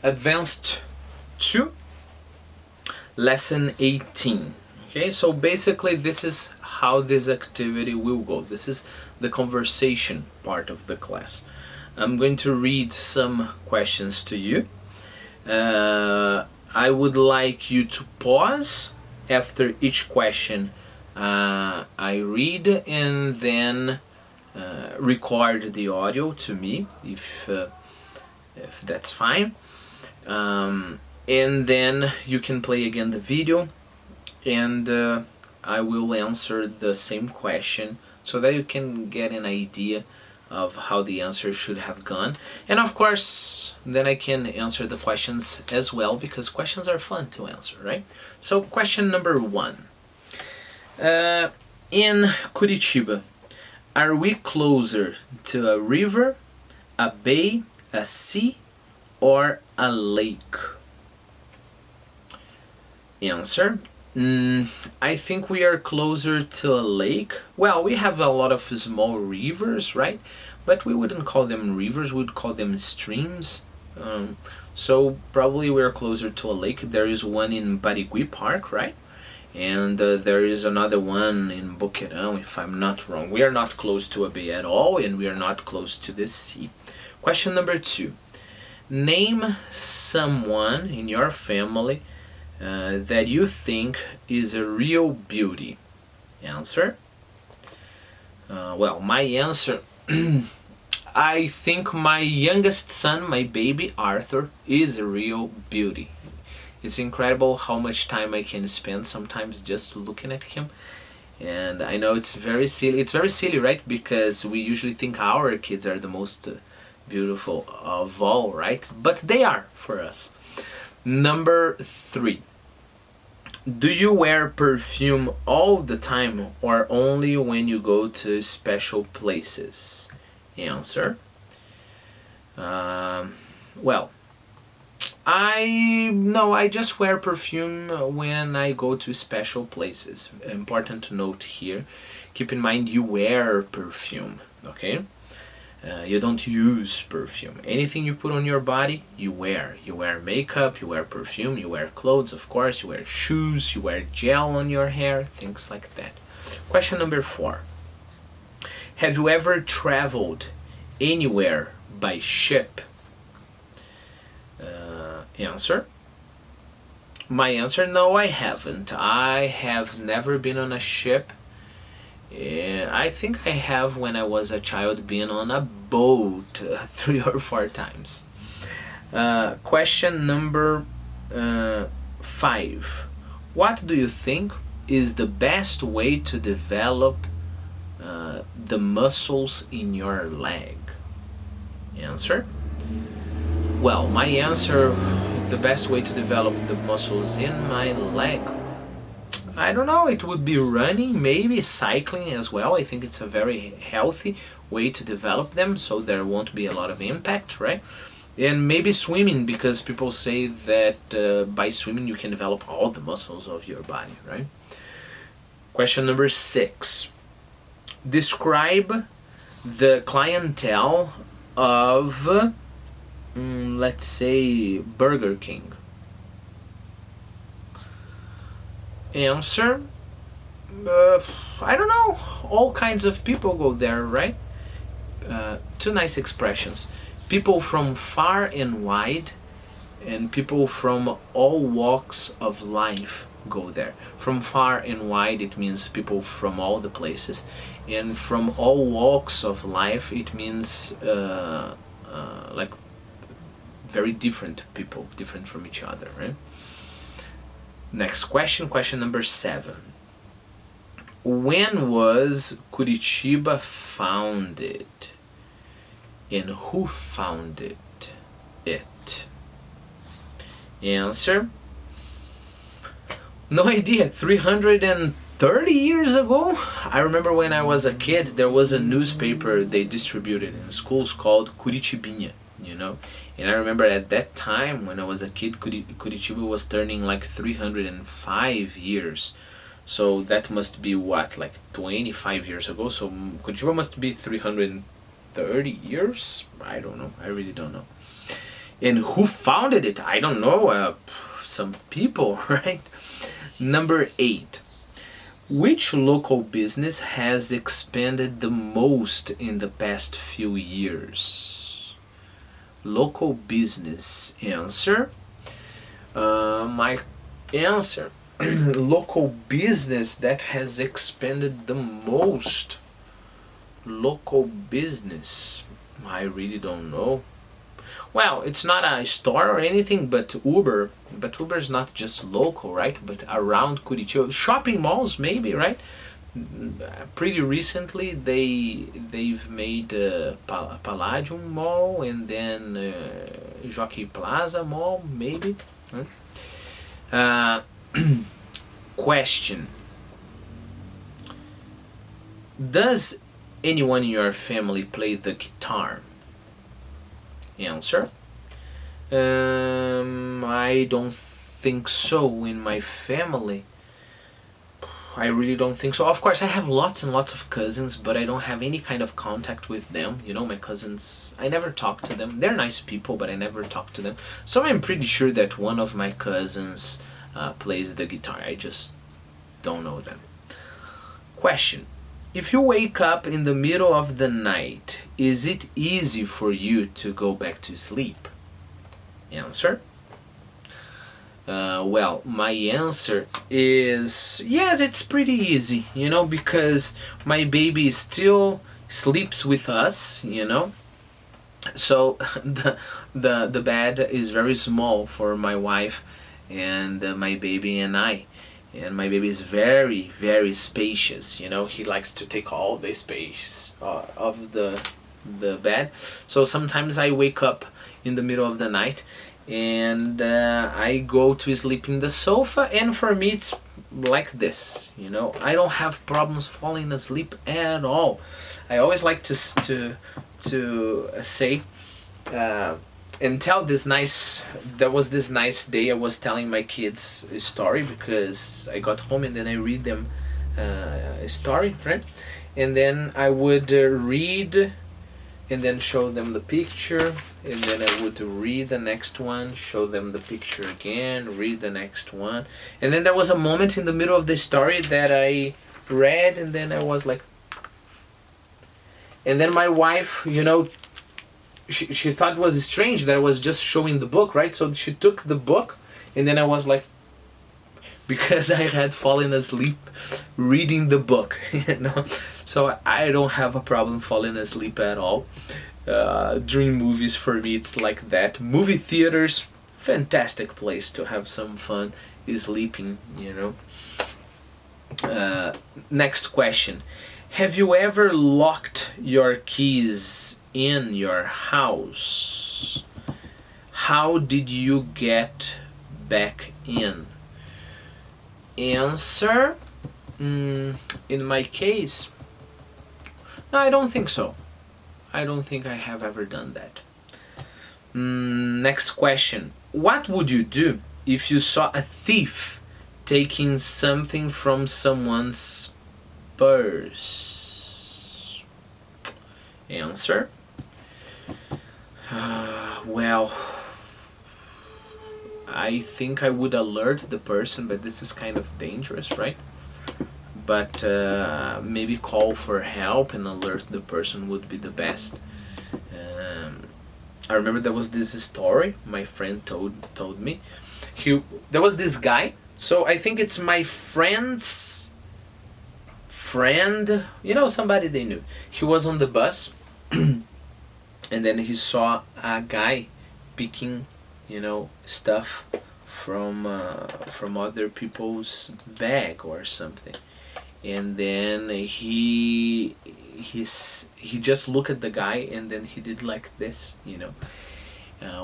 Advanced 2, lesson 18. Okay, so basically this is how this activity will go. This is the conversation part of the class. I'm going to read some questions to you. I would like you to pause after each question I read, and then record the audio to me if that's fine. And then you can play again the video, and I will answer the same question so that you can get an idea of how the answer should have gone. And of course, then I can answer the questions as well, because questions are fun to answer, right? So question number 1. In Curitiba, are we closer to a river, a bay, a sea, or a lake? Answer. I think we are closer to a lake. Well, we have a lot of small rivers, right? But we wouldn't call them rivers, we'd call them streams. So probably we're closer to a lake. There is one in Barigui Park, right? And there is another one in Boqueirão, if I'm not wrong. We are not close to a bay at all, and we are not close to the sea. Question number 2. Name someone in your family that you think is a real beauty. Answer. Well, my answer, I think my youngest son, my baby Arthur, is a real beauty. It's incredible how much time I can spend sometimes just looking at him. And I know it's very silly. It's very silly, right? Because we usually think our kids are the most beautiful of all, right? But they are for us. Number 3. Do you wear perfume all the time or only when you go to special places? Answer. Well, I just wear perfume when I go to special places. Important to note here. Keep in mind you wear perfume, okay? You don't use perfume. Anything you put on your body, you wear. You wear makeup, you wear perfume, you wear clothes, of course, you wear shoes, you wear gel on your hair, things like that. Question number 4. Have you ever traveled anywhere by ship? Answer. My answer, no, I haven't. I have never been on a ship. I think I have when I was a child been on a boat 3 or 4 times. Question number 5. What do you think is the best way to develop the muscles in your leg? Answer. Well, my answer, the best way to develop the muscles in my leg, I don't know, it would be running, maybe cycling as well. I think it's a very healthy way to develop them, so there won't be a lot of impact, right? And maybe swimming, because people say that by swimming you can develop all the muscles of your body, right? Question number 6. Describe the clientele of, let's say, Burger King. Answer. I don't know. All kinds of people go there, right? 2 nice expressions. People from far and wide, and people from all walks of life go there. From far and wide, it means people from all the places, and from all walks of life, it means like very different people, different from each other, right? Next question, question number 7. When was Curitiba founded? And who founded it? Answer. No idea. 330 years ago? I remember when I was a kid, there was a newspaper they distributed in schools called Curitibinha, you know? And I remember at that time, when I was a kid, Curitiba was turning like 305 years. So that must be what, like 25 years ago? So Curitiba must be 330 years? I don't know. I really don't know. And who founded it? I don't know. Some people, right? Number 8. Which local business has expanded the most in the past few years? Local business. Answer. My answer. Local business that has expanded the most. Local business. I really don't know. Well, it's not a store or anything, but Uber. But Uber is not just local, right? But around Curitiba, shopping malls, maybe, right? Pretty recently, they've made Palladium Mall and then Jockey Plaza Mall, maybe. Question: does anyone in your family play the guitar? Answer. I don't think so in my family. I really don't think so. Of course, I have lots and lots of cousins, but I don't have any kind of contact with them. You know, my cousins, I never talk to them. They're nice people, but I never talk to them. So I'm pretty sure that one of my cousins plays the guitar. I just don't know them. Question: if you wake up in the middle of the night, is it easy for you to go back to sleep? Answer. Well, my answer is yes, it's pretty easy, you know, because my baby still sleeps with us, you know. So the bed is very small for my wife and my baby and I. And my baby is very, very spacious. You know, he likes to take all the space of the bed. So sometimes I wake up in the middle of the night and I go to sleep in the sofa. And for me, it's like this. You know, I don't have problems falling asleep at all. I always like to say. And tell this nice, there was this nice day I was telling my kids a story because I got home and then I read them a story, right? And then I would read and then show them the picture, and then I would read the next one, show them the picture again, read the next one. And then there was a moment in the middle of the story that I read and then I was like, and then my wife, you know, she thought it was strange that I was just showing the book, right? So she took the book, and then I was like, because I had fallen asleep reading the book, you know. So I don't have a problem falling asleep at all. During movies, for me, it's like that. Movie theaters, fantastic place to have some fun sleeping, you know. Next question. Have you ever locked your keys in your house? How did you get back in? Answer. In my case, no, I don't think so. I don't think I have ever done that. Next question. What would you do if you saw a thief taking something from someone's purse? Answer. Well, I think I would alert the person, but this is kind of dangerous, right? But maybe call for help and alert the person would be the best. I remember there was this story my friend told me. There was this guy, so I think it's my friend's friend, you know, somebody they knew. He was on the bus and then he saw a guy picking, you know, stuff from other people's bag or something, and then he just looked at the guy and then he did like this, you know.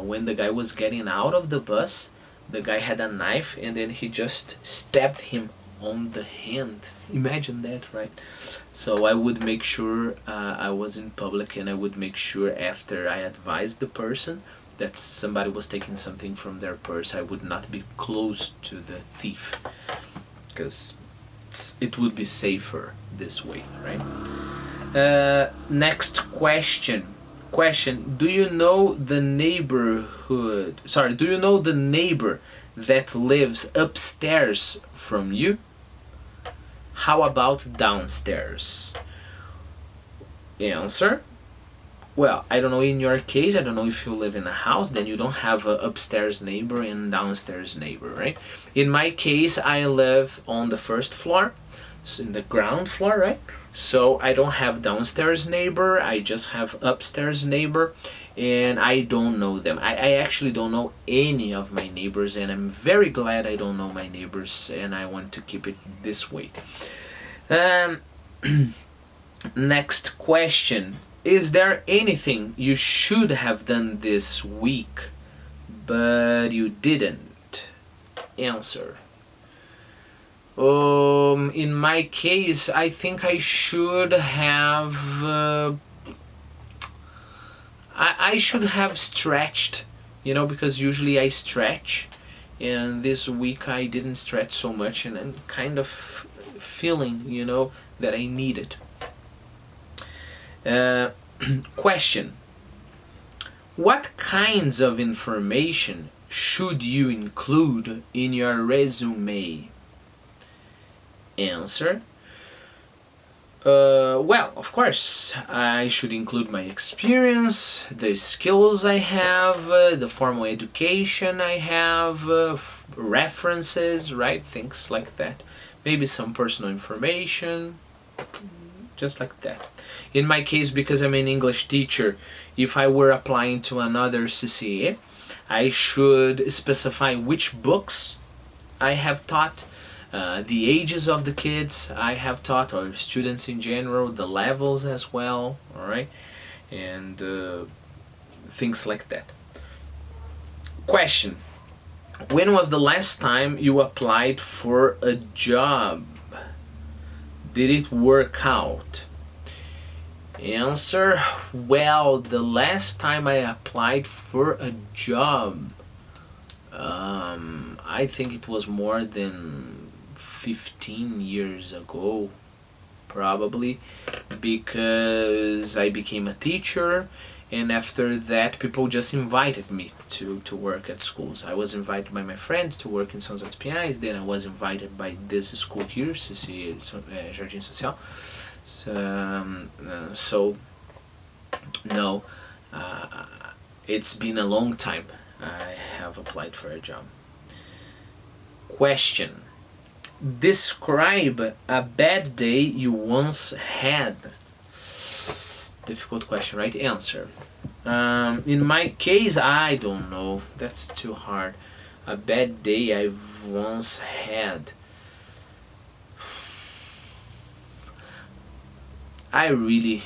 When the guy was getting out of the bus, the guy had a knife and then he just stabbed him on the hand. Imagine that, right? So I would make sure I was in public, and I would make sure after I advised the person that somebody was taking something from their purse, I would not be close to the thief, because it would be safer this way, right? Next question. Question: do you know the neighborhood? Sorry, do you know the neighbor that lives upstairs from you? How about downstairs? Answer: well, I don't know in your case, I don't know if you live in a house, then you don't have an upstairs neighbor and downstairs neighbor, right? In my case, I live on the first floor, so in the ground floor, right? So I don't have downstairs neighbor, I just have upstairs neighbor, and I don't know them. I actually don't know any of my neighbors, and I'm very glad I don't know my neighbors, and I want to keep it this way. Next question. Is there anything you should have done this week, but you didn't? Answer. In my case, I think I should have. I should have stretched, because usually I stretch, and this week I didn't stretch so much, and I'm kind of feeling, that I need it. Question: what kinds of information should you include in your resume? Answer: well, of course, I should include my experience, the skills I have, the formal education I have, references, right? Things like that. Maybe some personal information, just like that. In my case, because I'm an English teacher, if I were applying to another CCA, I should specify which books I have taught, the ages of the kids I have taught, or students in general, the levels as well, alright? And things like that. Question: when was the last time you applied for a job? Did it work out? Answer: well, the last time I applied for a job, I think it was more than 15 years ago, probably, because I became a teacher, and after that people just invited me to work at schools. I was invited by my friend to work in São José dos Pinhais, then I was invited by this school here, CCA Jardim Social. So no, it's been a long time I have applied for a job. Question: describe a bad day you once had. Difficult question, right? Answer. In my case, I don't know. That's too hard. A bad day I've once had. I really,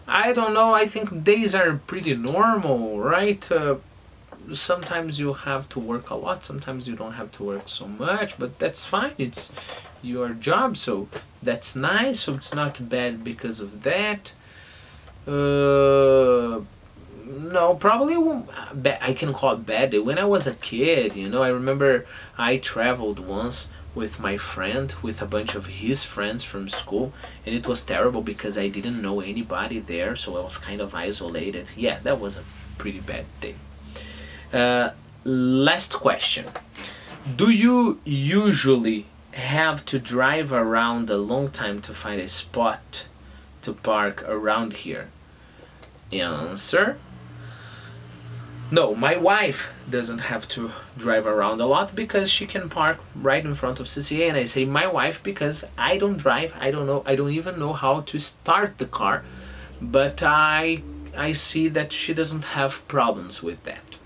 I don't know. I think days are pretty normal, right? Sometimes you have to work a lot, sometimes you don't have to work so much, but that's fine. It's your job, so that's nice. So it's not bad because of that. No, probably I can call it bad day. When I was a kid, I remember I traveled once with my friend, with a bunch of his friends from school, and it was terrible because I didn't know anybody there, so I was kind of isolated. Yeah, that was a pretty bad day. Last question. Do you usually have to drive around a long time to find a spot to park around here? Answer: no, my wife doesn't have to drive around a lot because she can park right in front of CCA, and I say my wife because I don't drive. I don't even know how to start the car, but I see that she doesn't have problems with that.